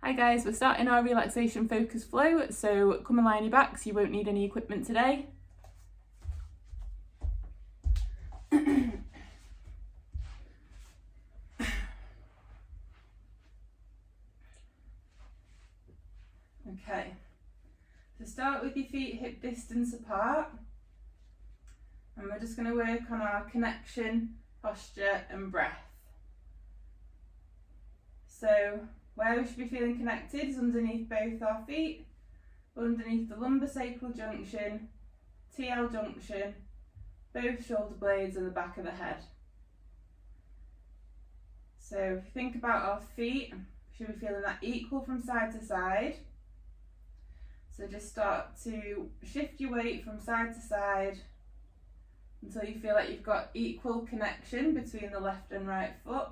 Hi guys, we're starting our relaxation focus flow, so come and lie on your backs, you won't need any equipment today. Okay, so start with your feet hip distance apart, and we're just going to work on our connection, posture and breath. So where we should be feeling connected is underneath both our feet, underneath the lumbosacral junction, TL junction, both shoulder blades and the back of the head. So if you think about our feet, we should be feeling that equal from side to side. So just start to shift your weight from side to side until you feel like you've got equal connection between the left and right foot.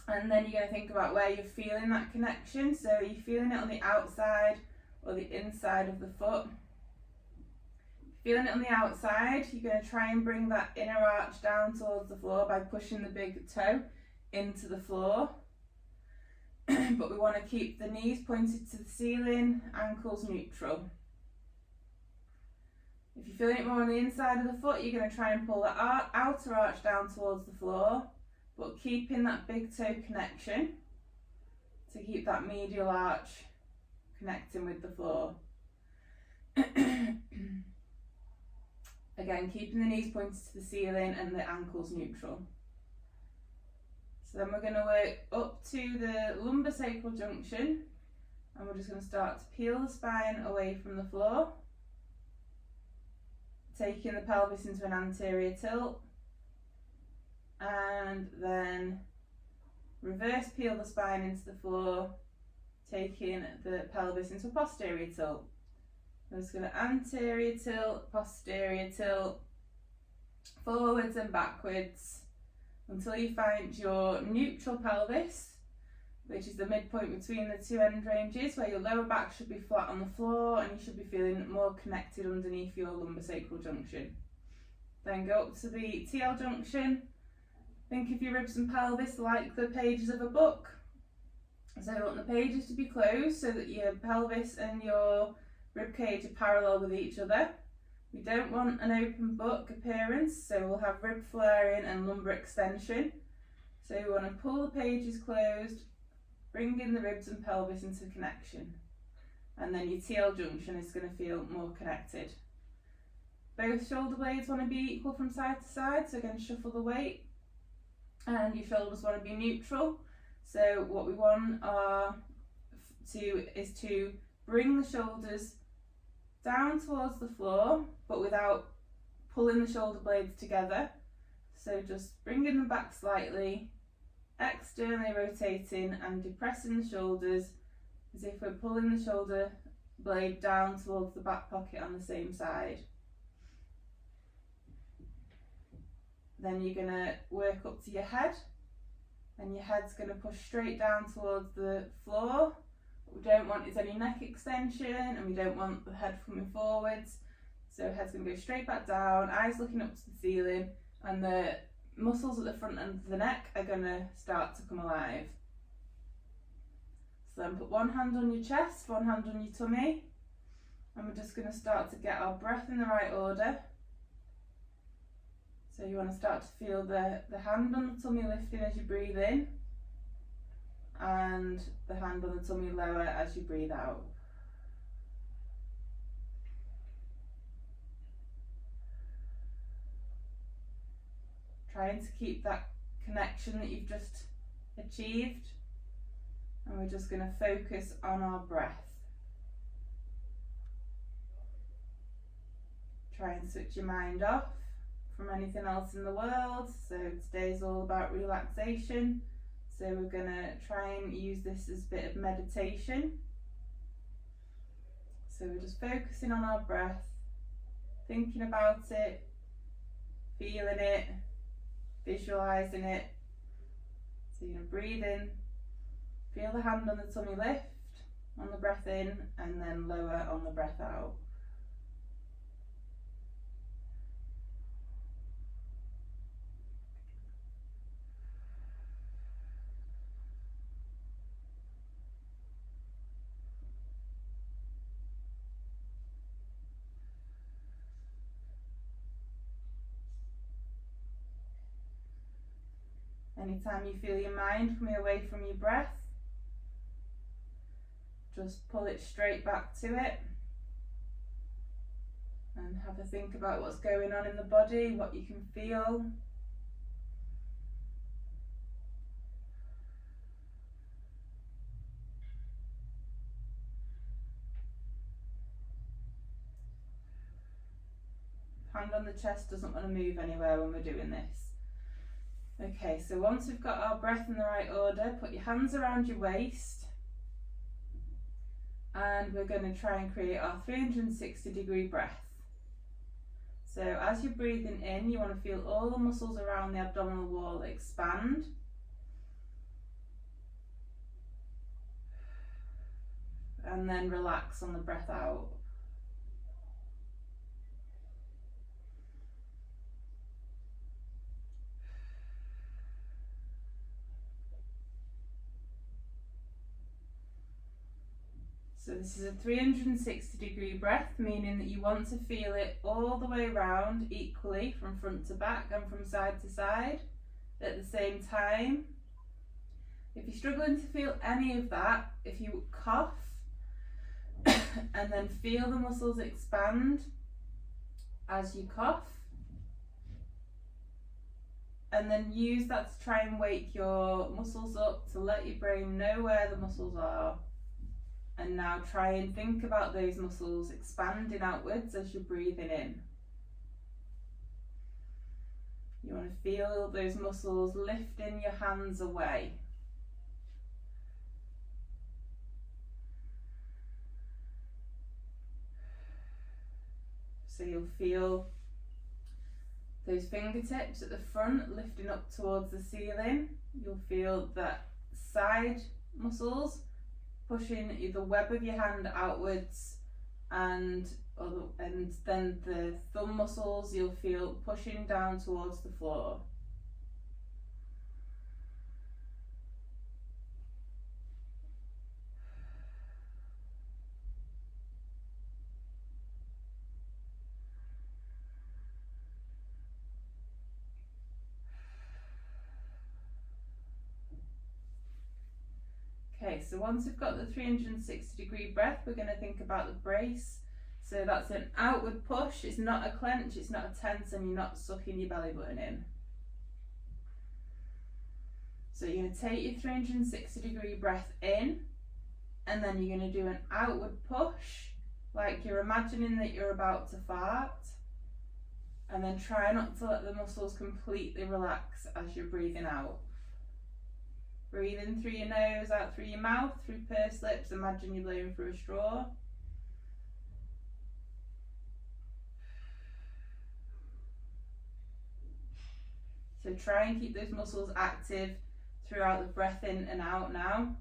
And then you're going to think about where you're feeling that connection. So are you feeling it on the outside or the inside of the foot? Feeling it on the outside, you're going to try and bring that inner arch down towards the floor by pushing the big toe into the floor. But we want to keep the knees pointed to the ceiling, ankles neutral. If you're feeling it more on the inside of the foot, you're going to try and pull that outer arch down towards the floor, but keeping that big toe connection to keep that medial arch connecting with the floor. Again, keeping the knees pointed to the ceiling and the ankles neutral. So then we're going to work up to the lumbosacral junction, and we're just going to start to peel the spine away from the floor, taking the pelvis into an anterior tilt, and then reverse peel the spine into the floor, taking the pelvis into a posterior tilt. I'm just going to anterior tilt, posterior tilt, forwards and backwards until you find your neutral pelvis, which is the midpoint between the two end ranges, where your lower back should be flat on the floor and you should be feeling more connected underneath your lumbosacral junction. Then go up to the TL junction. Think of your ribs and pelvis like the pages of a book. So we want the pages to be closed so that your pelvis and your rib cage are parallel with each other. We don't want an open book appearance, so we'll have rib flaring and lumbar extension. So we want to pull the pages closed, bring in the ribs and pelvis into connection, and then your TL junction is going to feel more connected. Both shoulder blades want to be equal from side to side, so again shuffle the weight, and your shoulders want to be neutral. So what we want is to bring the shoulders down towards the floor, but without pulling the shoulder blades together. So just bringing them back slightly, externally rotating and depressing the shoulders as if we're pulling the shoulder blade down towards the back pocket on the same side. Then you're going to work up to your head, and your head's going to push straight down towards the floor. What we don't want is any neck extension, and we don't want the head coming forwards. So head's going to go straight back down, eyes looking up to the ceiling, and the muscles at the front end of the neck are going to start to come alive. So then put one hand on your chest, one hand on your tummy, and we're just going to start to get our breath in the right order. So you want to start to feel the hand on the tummy lifting as you breathe in, and the hand on the tummy lower as you breathe out. Trying to keep that connection that you've just achieved, and we're just going to focus on our breath. Try and switch your mind off from anything else in the world. So today's all about relaxation. So we're going to try and use this as a bit of meditation. So we're just focusing on our breath, thinking about it, feeling it, visualising it. So you're going to breathe in, feel the hand on the tummy lift on the breath in, and then lower on the breath out. Anytime you feel your mind coming away from your breath, just pull it straight back to it and have a think about what's going on in the body, what you can feel. Hand on the chest doesn't want to move anywhere when we're doing this. Okay, so once we've got our breath in the right order, put your hands around your waist and we're going to try and create our 360-degree breath. So as you're breathing in, you want to feel all the muscles around the abdominal wall expand. And then relax on the breath out. So this is a 360-degree breath, meaning that you want to feel it all the way around equally from front to back and from side to side at the same time. If you're struggling to feel any of that, if you cough and then feel the muscles expand as you cough, and then use that to try and wake your muscles up to let your brain know where the muscles are. And now try and think about those muscles expanding outwards as you're breathing in. You want to feel those muscles lifting your hands away. So you'll feel those fingertips at the front lifting up towards the ceiling. You'll feel that side muscles pushing the web of your hand outwards, and then the thumb muscles you'll feel pushing down towards the floor. Okay, so once we've got the 360-degree breath, we're going to think about the brace. So that's an outward push. It's not a clench, it's not a tense, and you're not sucking your belly button in. So you're going to take your 360-degree breath in, and then you're going to do an outward push, like you're imagining that you're about to fart. And then try not to let the muscles completely relax as you're breathing out. Breathe in through your nose, out through your mouth, through pursed lips. Imagine you're blowing through a straw. So try and keep those muscles active throughout the breath in and out now.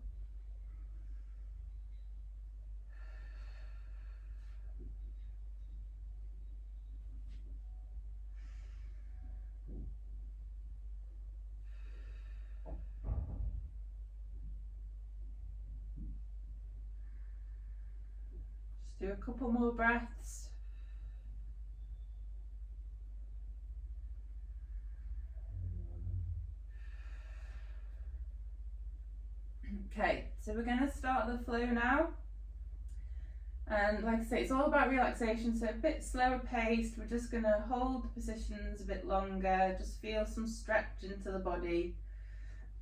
Do a couple more breaths. Okay, so we're going to start the flow now. And like I say, it's all about relaxation, so a bit slower paced. We're just going to hold the positions a bit longer, just feel some stretch into the body.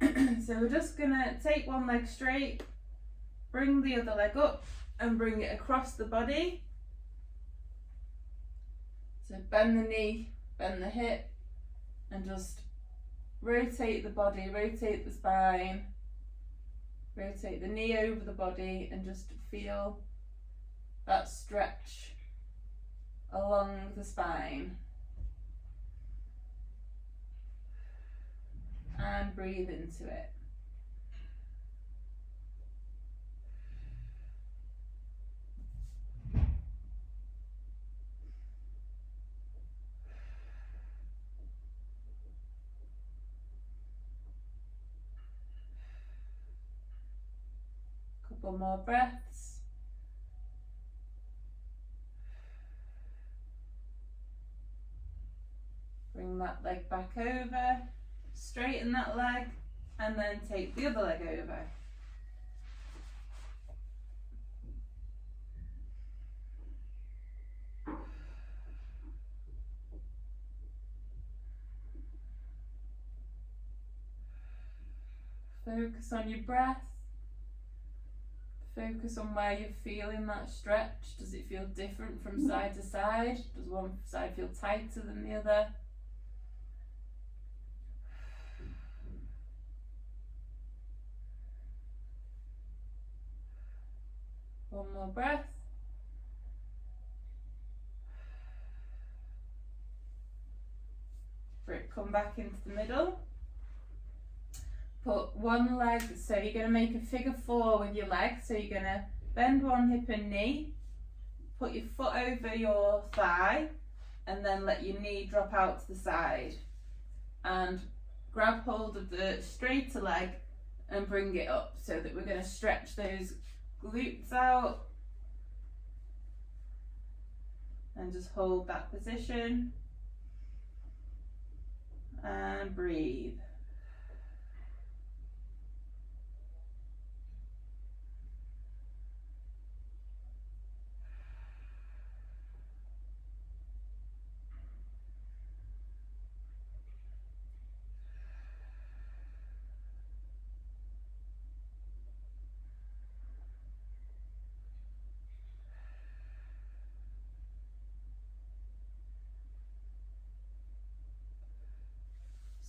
So we're just going to take one leg straight, bring the other leg up, and bring it across the body. So bend the knee, bend the hip, and just rotate the body, rotate the spine, rotate the knee over the body, and just feel that stretch along the spine. And breathe into it. Couple more breaths. Bring that leg back over. straighten that leg, and then take the other leg over. Focus on your breath. Focus on where you're feeling that stretch. Does it feel different from side to side? Does one side feel tighter than the other? One more breath. Come back into the middle. Put one leg, so you're going to make a figure 4 with your leg. So you're going to bend one hip and knee, put your foot over your thigh, and then let your knee drop out to the side. And grab hold of the straighter leg and bring it up, so that we're going to stretch those glutes out. And just hold that position. And breathe.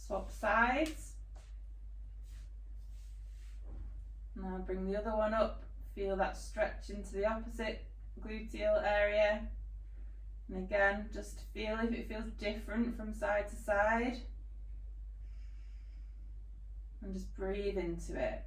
Swap sides. Now bring the other one up. Feel that stretch into the opposite gluteal area. And again, just feel if it feels different from side to side. And just breathe into it.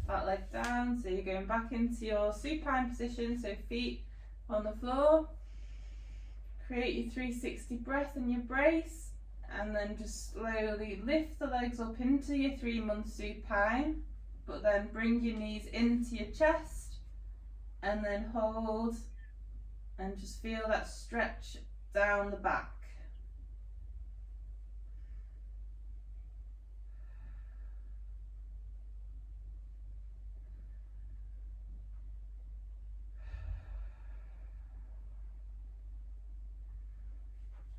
That leg down, so you're going back into your supine position, so feet on the floor. Create your 360 breath in your brace, and then just slowly lift the legs up into your 3-month supine, but then bring your knees into your chest, and then hold, and just feel that stretch down the back.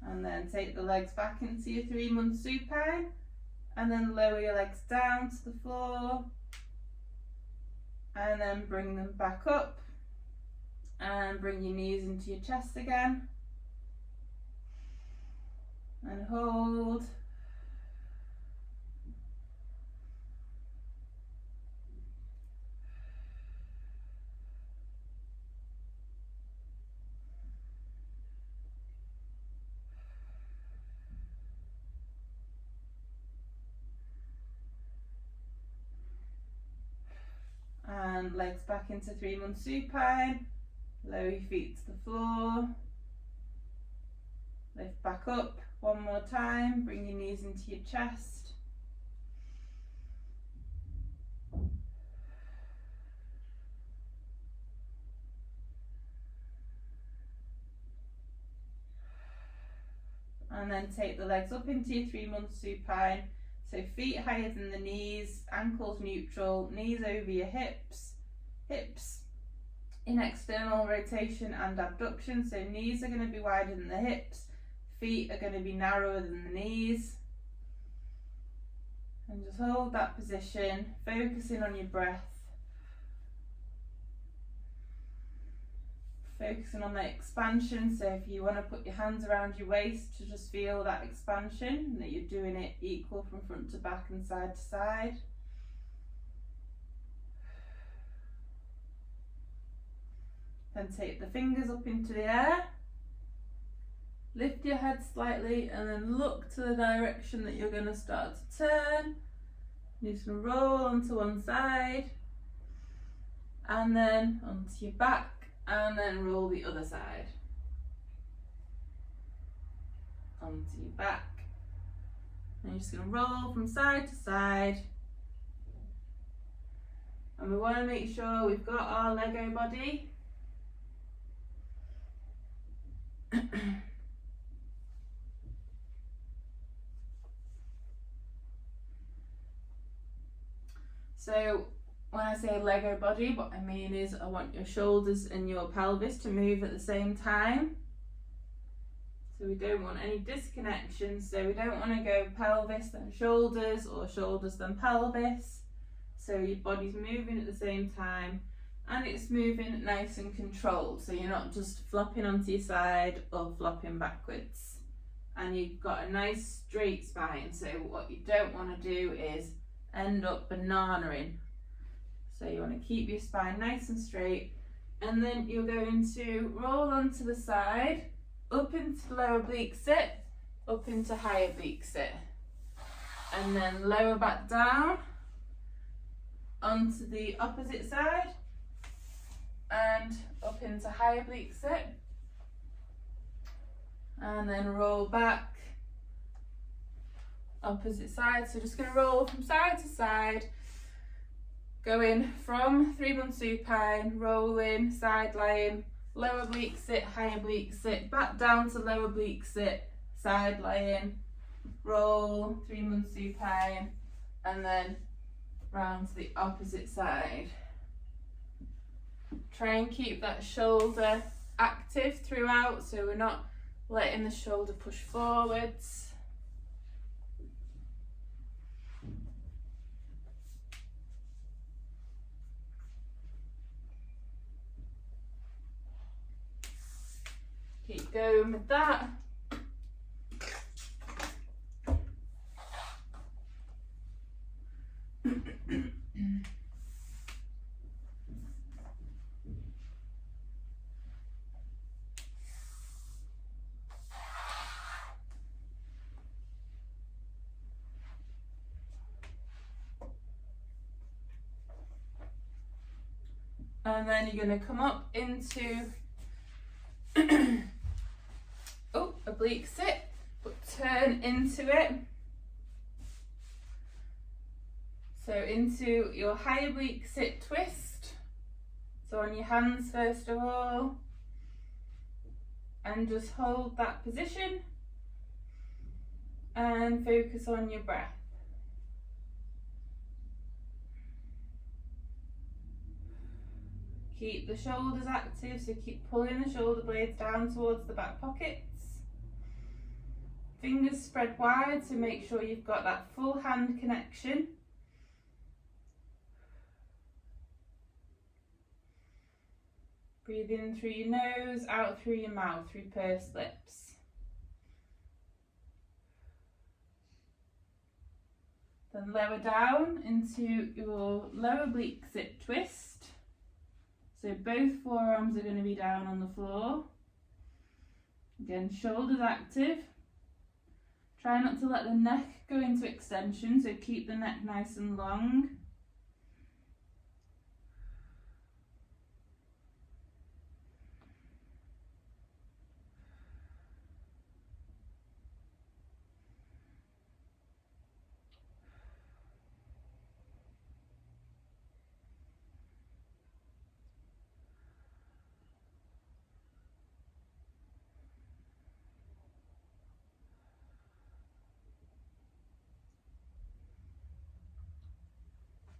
And then take the legs back into your 3-month supine, and then lower your legs down to the floor, and then bring them back up, and bring your knees into your chest again, and hold. And legs back into 3-month supine, lower your feet to the floor, lift back up one more time, bring your knees into your chest, and then take the legs up into your 3-month supine. So feet higher than the knees, ankles neutral, knees over your hips, hips in external rotation and abduction. So knees are going to be wider than the hips, feet are going to be narrower than the knees. And just hold that position, focusing on your breath. Focusing on the expansion, so if you want to put your hands around your waist to just feel that expansion, and that you're doing it equal from front to back and side to side. Then take the fingers up into the air, lift your head slightly, and then look to the direction that you're going to start to turn. You're just going to roll onto one side, and then onto your back, and then roll the other side onto your back. And you're just going to roll from side to side. And we want to make sure we've got our Lego body. So when I say Lego body, what I mean is I want your shoulders and your pelvis to move at the same time. So we don't want any disconnection. So we don't want to go pelvis then shoulders or shoulders then pelvis. So your body's moving at the same time and it's moving nice and controlled. So you're not just flopping onto your side or flopping backwards. And you've got a nice straight spine. So what you don't want to do is end up bananaing. So you want to keep your spine nice and straight, and then you're going to roll onto the side, up into lower oblique sit, up into high oblique sit, and then lower back down onto the opposite side and up into high oblique sit, and then roll back opposite side. So just going to roll from side to side, going from 3-1 supine, rolling, side lying, lower oblique sit, high oblique sit, back down to lower oblique sit, side lying, roll, 3-1 supine, and then round to the opposite side. Try and keep that shoulder active throughout, so we're not letting the shoulder push forwards. Keep going with that. And then you're going to come up into oblique sit, but turn into it. So into your high oblique sit twist. So on your hands first of all, and just hold that position and focus on your breath. Keep the shoulders active, so keep pulling the shoulder blades down towards the back pockets. Fingers spread wide, so make sure you've got that full hand connection. Breathe in through your nose, out through your mouth, through pursed lips. Then lower down into your lower oblique sit twist. So both forearms are going to be down on the floor. Again, shoulders active. Try not to let the neck go into extension, so keep the neck nice and long.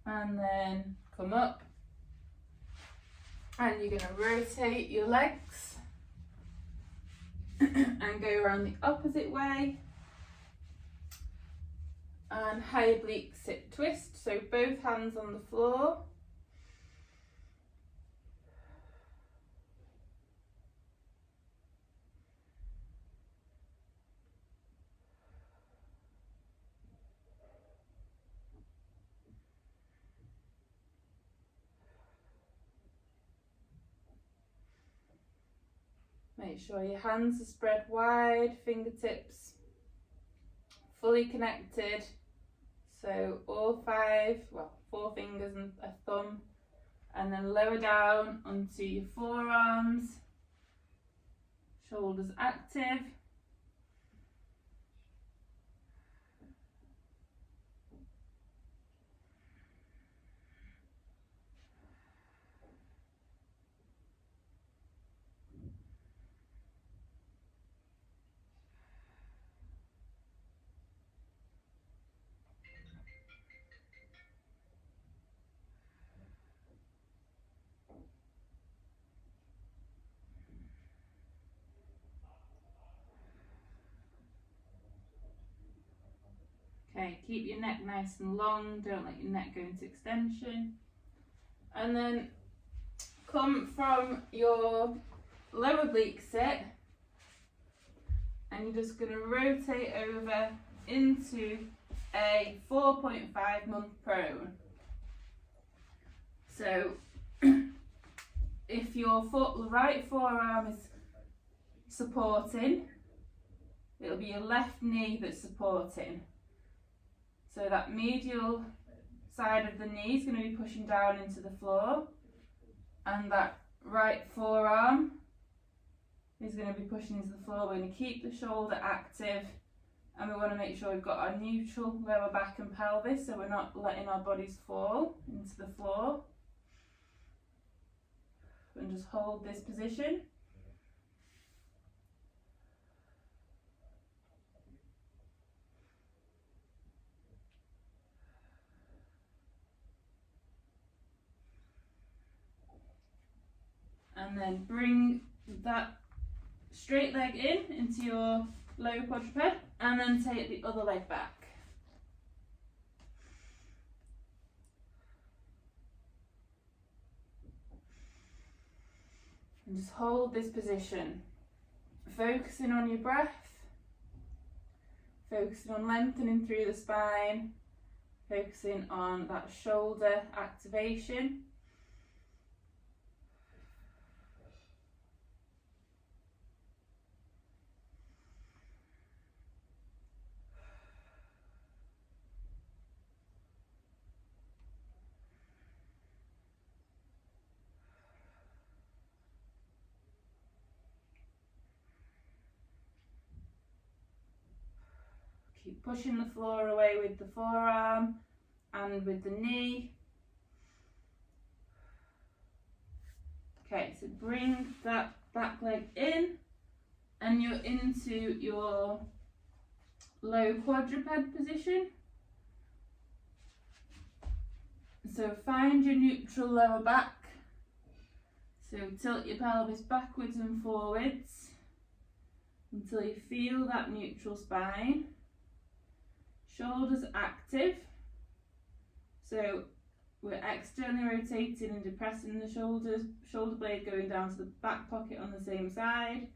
And then come up, and you're going to rotate your legs and go around the opposite way, and high oblique sit twist, so both hands on the floor. Make sure your hands are spread wide, fingertips fully connected. So all 4 fingers and a thumb and then lower down onto your forearms, shoulders active. Okay, keep your neck nice and long, don't let your neck go into extension. And then come from your lower oblique sit, and you're just going to rotate over into a 4.5 month prone. So if your right forearm is supporting, it'll be your left knee that's supporting. So that medial side of the knee is going to be pushing down into the floor, and that right forearm is going to be pushing into the floor. We're going to keep the shoulder active, and we want to make sure we've got our neutral lower back and pelvis, so we're not letting our bodies fall into the floor. And just hold this position. And then bring that straight leg into your lower quadruped, and then take the other leg back. And just hold this position, focusing on your breath, focusing on lengthening through the spine, focusing on that shoulder activation. Keep pushing the floor away with the forearm and with the knee. Okay, so bring that back leg in, and you're into your low quadruped position. So find your neutral lower back. So tilt your pelvis backwards and forwards until you feel that neutral spine. Shoulders active, so we're externally rotating and depressing the shoulders, shoulder blade going down to the back pocket on the same side.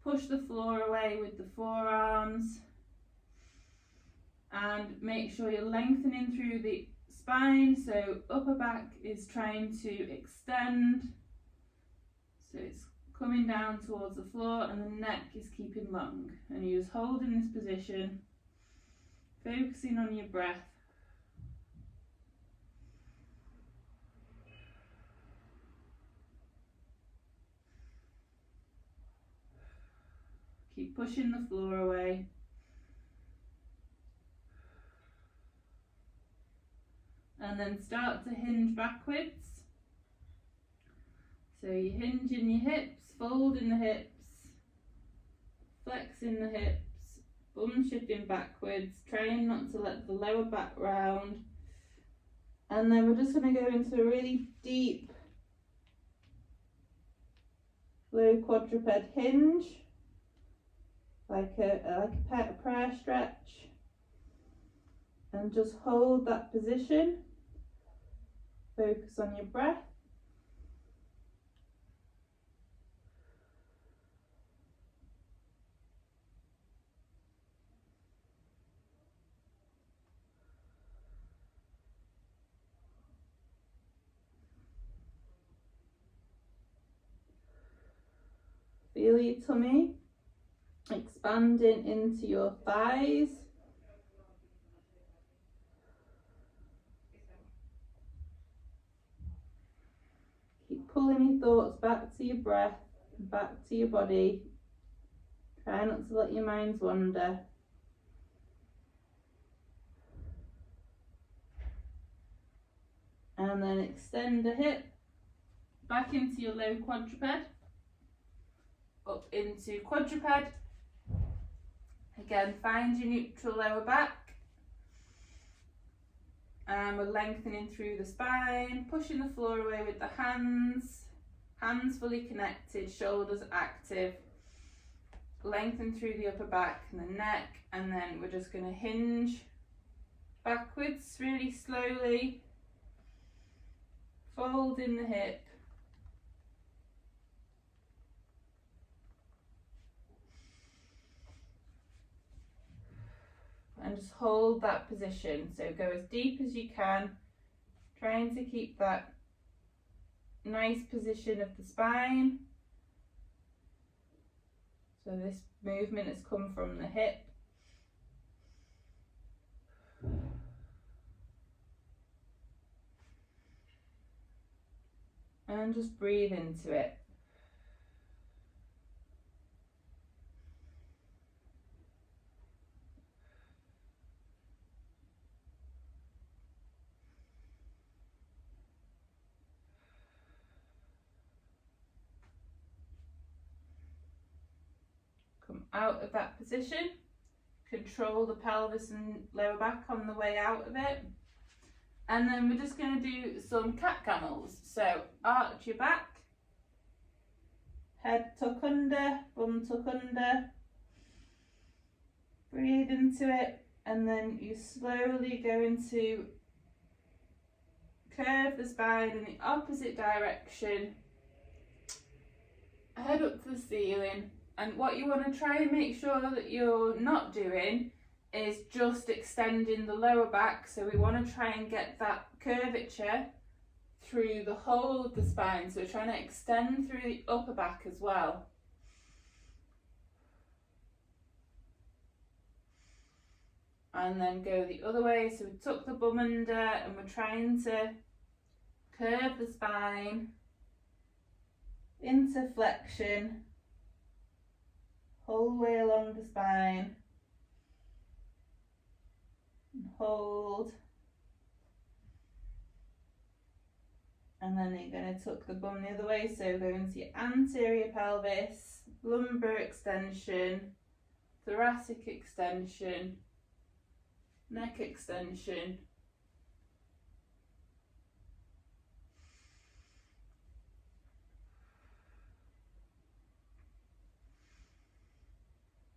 Push the floor away with the forearms, and make sure you're lengthening through the spine, so upper back is trying to extend, so it's coming down towards the floor, and the neck is keeping long, and you're just holding this position, focusing on your breath. Keep pushing the floor away. And then start to hinge backwards. So you're hinging your hips, folding the hips, flexing the hips, bum shifting backwards, trying not to let the lower back round. And then we're just going to go into a really deep low quadruped hinge, like a prayer stretch, and just hold that position. Focus on your breath. Feel your tummy expanding into your thighs. pulling your thoughts back to your breath, back to your body. Try not to let your mind wander. And then extend the hip back into your low quadruped, up into quadruped. Again, find your neutral lower back. And we're lengthening through the spine, pushing the floor away with the hands. Hands fully connected, shoulders active. Lengthen through the upper back and the neck, and then we're just going to hinge backwards really slowly. Fold in the hip. And just hold that position. So go as deep as you can, trying to keep that nice position of the spine. So this movement has come from the hip. And just breathe into it. Come out of that position. Control the pelvis and lower back on the way out of it. And then we're just going to do some cat camels. So arch your back, head tuck under, bum tuck under, breathe into it, and then you slowly go into curve the spine in the opposite direction, head up to the ceiling. And what you want to try and make sure that you're not doing is just extending the lower back. So we want to try and get that curvature through the whole of the spine. So we're trying to extend through the upper back as well. And then go the other way. So we tuck the bum under and we're trying to curve the spine into flexion, whole way along the spine. Hold, and then you're going to tuck the bum the other way, so go into your anterior pelvis, lumbar extension, thoracic extension, neck extension,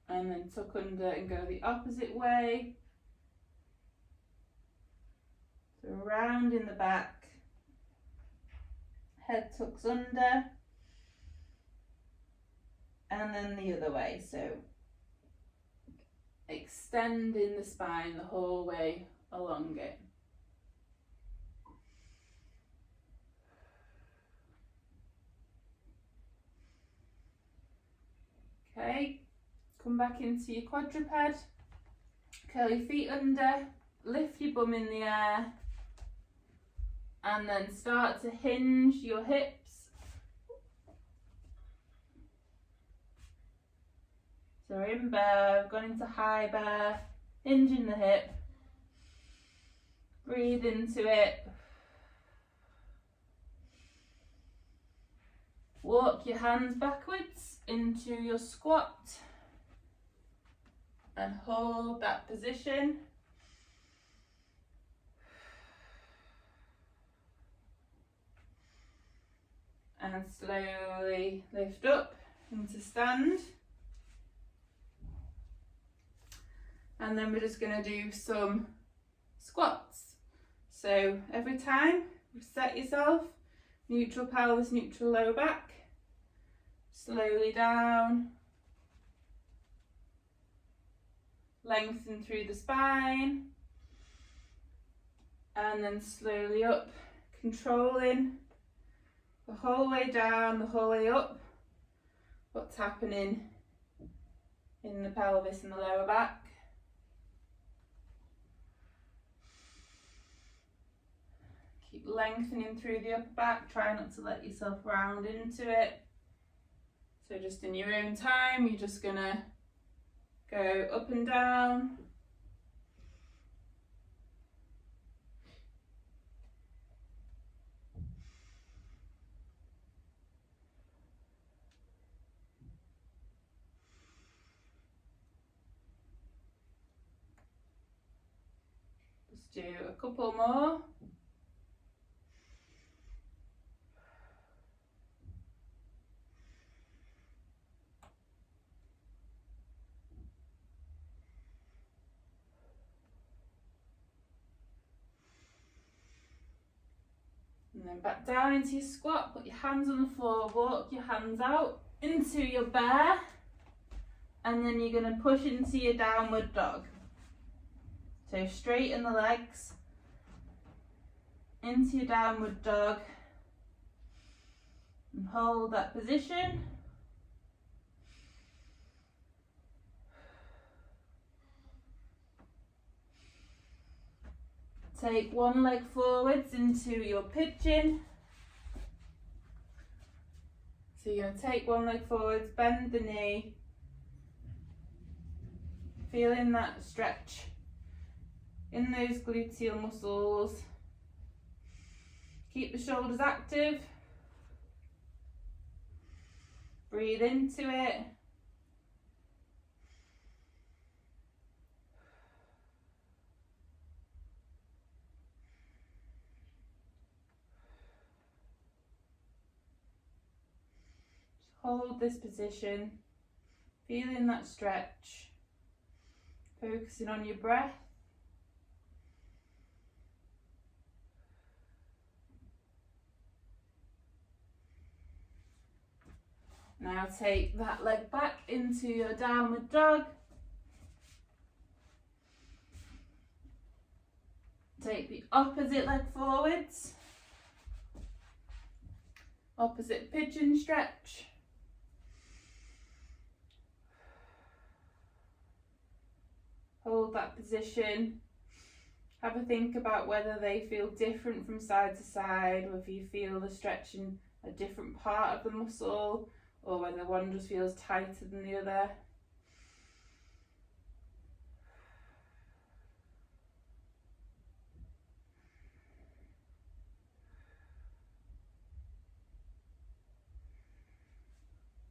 and then tuck under and go the opposite way. So round in the back, head tucks under, and then the other way. So extending the spine the whole way along it. Okay, come back into your quadruped, curl your feet under, lift your bum in the air, and then start to hinge your hips. So we're in bear, we've gone into high bear, hinging the hip, breathe into it. Walk your hands backwards into your squat and hold that position. And slowly lift up into stand. And then we're just going to do some squats. So every time, reset yourself, neutral pelvis, neutral lower back, slowly down, lengthen through the spine, and then slowly up, controlling the whole way down, the whole way up, what's happening in the pelvis and the lower back. Keep lengthening through the upper back. Try not to let yourself round into it. So just in your own time, you're just gonna go up and down. Just do a couple more. And then back down into your squat, put your hands on the floor, walk your hands out into your bear, and then you're going to push into your downward dog. So straighten the legs, into your downward dog, and hold that position. Take one leg forwards into your pigeon. So you're going to take one leg forwards, bend the knee, feeling that stretch in those gluteal muscles. Keep the shoulders active. Breathe into it. Hold this position, feeling that stretch, focusing on your breath. Now take that leg back into your downward dog. Take the opposite leg forwards. Opposite pigeon stretch. Hold that position. Have a think about whether they feel different from side to side, or if you feel the stretch in a different part of the muscle, or whether one just feels tighter than the other.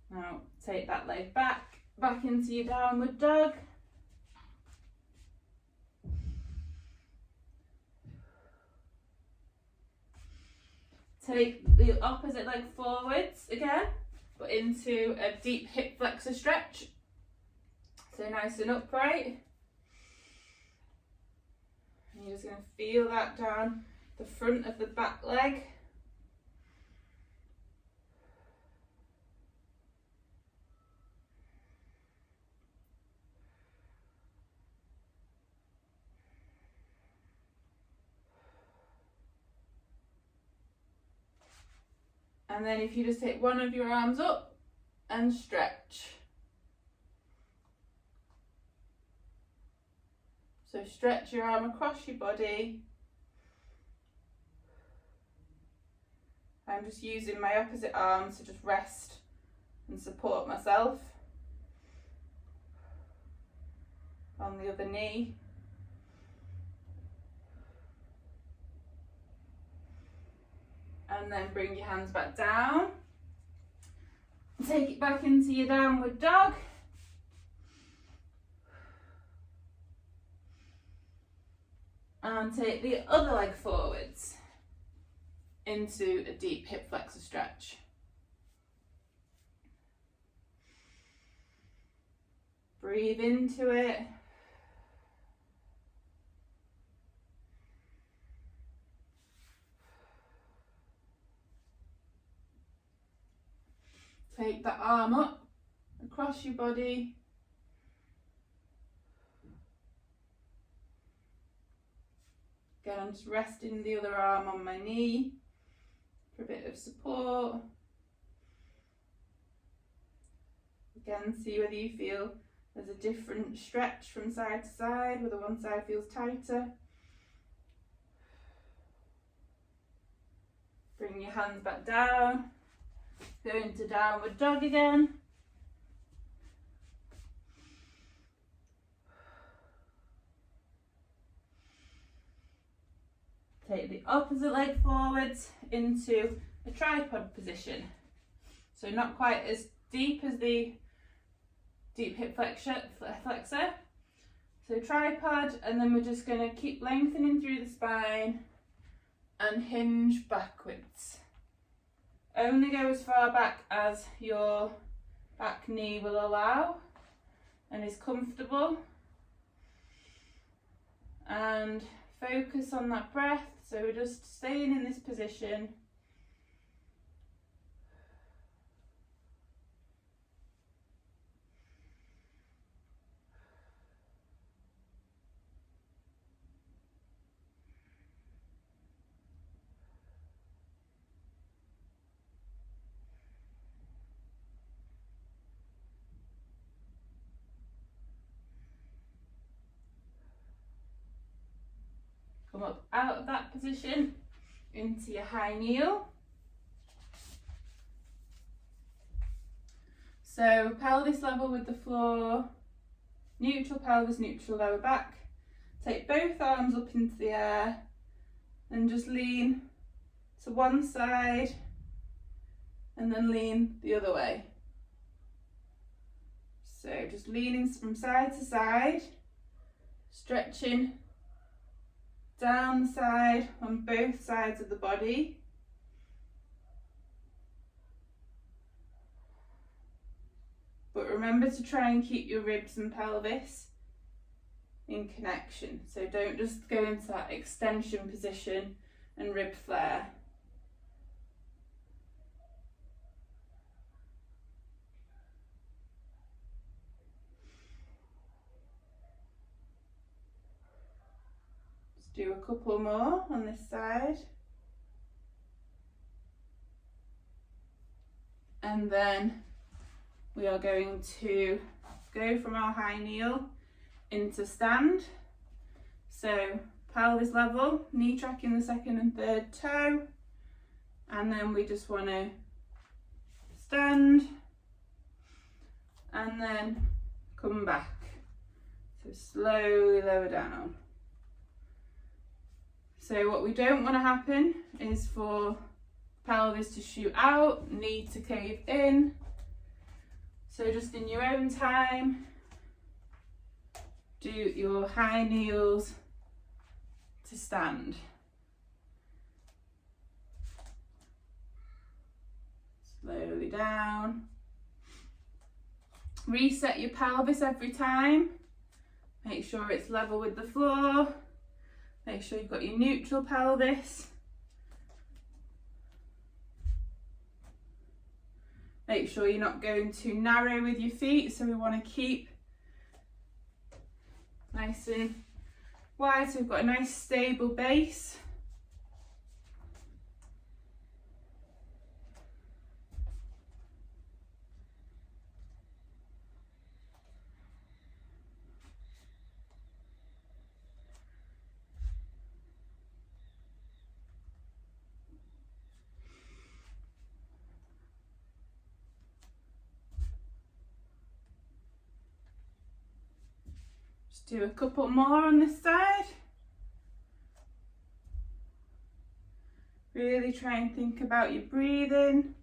Now take that leg back into your downward dog. Take the opposite leg forwards again, but into a deep hip flexor stretch. So nice and upright. And you're just going to feel that down the front of the back leg. And then if you just take one of your arms up and stretch. So stretch your arm across your body. I'm just using my opposite arm to just rest and support myself on the other knee. And then bring your hands back down. Take it back into your downward dog. And take the other leg forwards into a deep hip flexor stretch. Breathe into it. Take that arm up across your body. Again, I'm just resting the other arm on my knee for a bit of support. Again, see whether you feel there's a different stretch from side to side, whether one side feels tighter. Bring your hands back down. Go into downward dog again. Take the opposite leg forwards into a tripod position. So not quite as deep as the deep hip flexor. So tripod, and then we're just going to keep lengthening through the spine and hinge backwards. Only go as far back as your back knee will allow and is comfortable. And focus on that breath. So we're just staying in this position. Come up out of that position into your high kneel. So pelvis level with the floor, neutral pelvis, neutral lower back. Take both arms up into the air and just lean to one side and then lean the other way. So just leaning from side to side, stretching down the side on both sides of the body. But remember to try and keep your ribs and pelvis in connection. So don't just go into that extension position and rib flare. Do a couple more on this side. And then we are going to go from our high kneel into stand. So pelvis level, knee tracking the second and third toe. And then we just want to stand and then come back. So slowly lower down. So what we don't want to happen is for pelvis to shoot out, knee to cave in. So just in your own time, do your high kneels to stand. Slowly down. Reset your pelvis every time. Make sure it's level with the floor. Make sure you've got your neutral pelvis. Make sure you're not going too narrow with your feet, so we want to keep nice and wide so we've got a nice stable base. Do a couple more on this side. Really try and think about your breathing.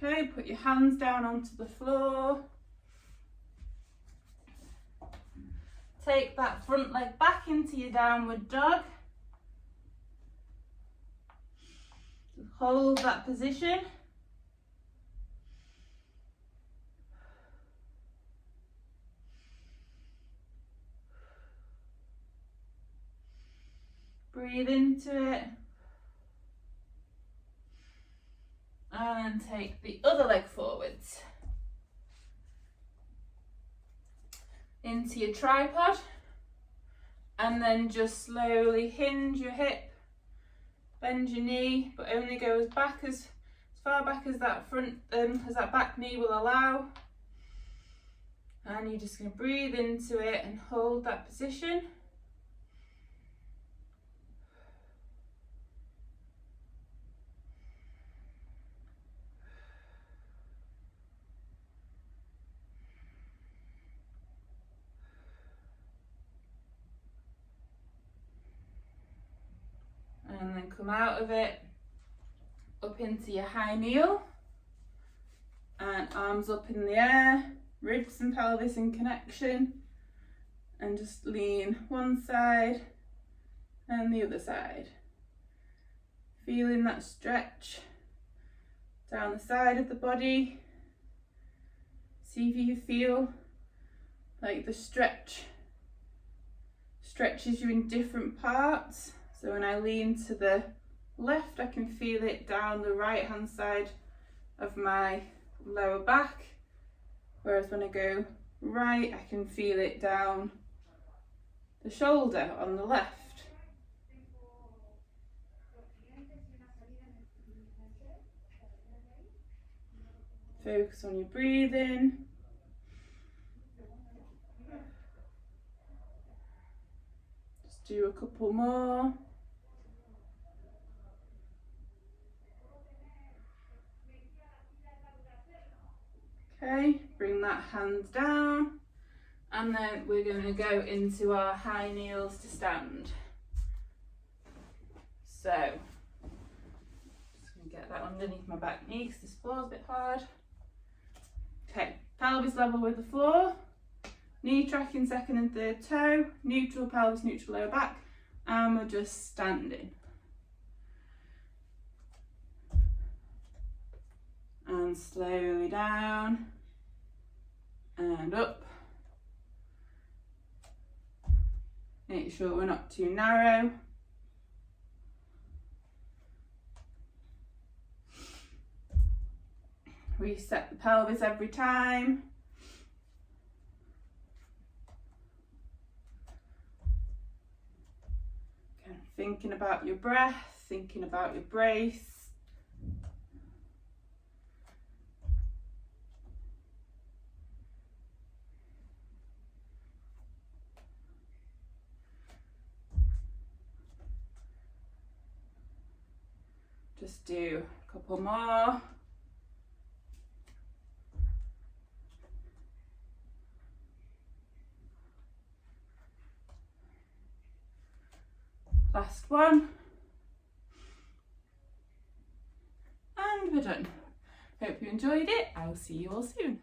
Okay, put your hands down onto the floor. Take that front leg back into your downward dog. Hold that position. Breathe into it. And take the other leg forwards. Into your tripod. And then just slowly hinge your hip. Bend your knee, but only go as far back as that front, as that back knee will allow. And you're just going to breathe into it and hold that position. And then come out of it, up into your high kneel, and arms up in the air, ribs and pelvis in connection, and just lean one side and the other side. Feeling that stretch down the side of the body. See if you feel like the stretch stretches you in different parts. So when I lean to the left, I can feel it down the right hand side of my lower back, whereas when I go right, I can feel it down the shoulder on the left. Focus on your breathing. Just do a couple more. Okay, bring that hand down, and then we're going to go into our high kneels to stand. So, just going to get that underneath my back knee because this floor's a bit hard. Okay, pelvis level with the floor, knee tracking second and third toe, neutral pelvis, neutral lower back, and we're just standing. And slowly down and up. Make sure we're not too narrow. Reset the pelvis every time. Okay, thinking about your breath, thinking about your brace. Just do a couple more. Last one. And we're done. Hope you enjoyed it. I will see you all soon.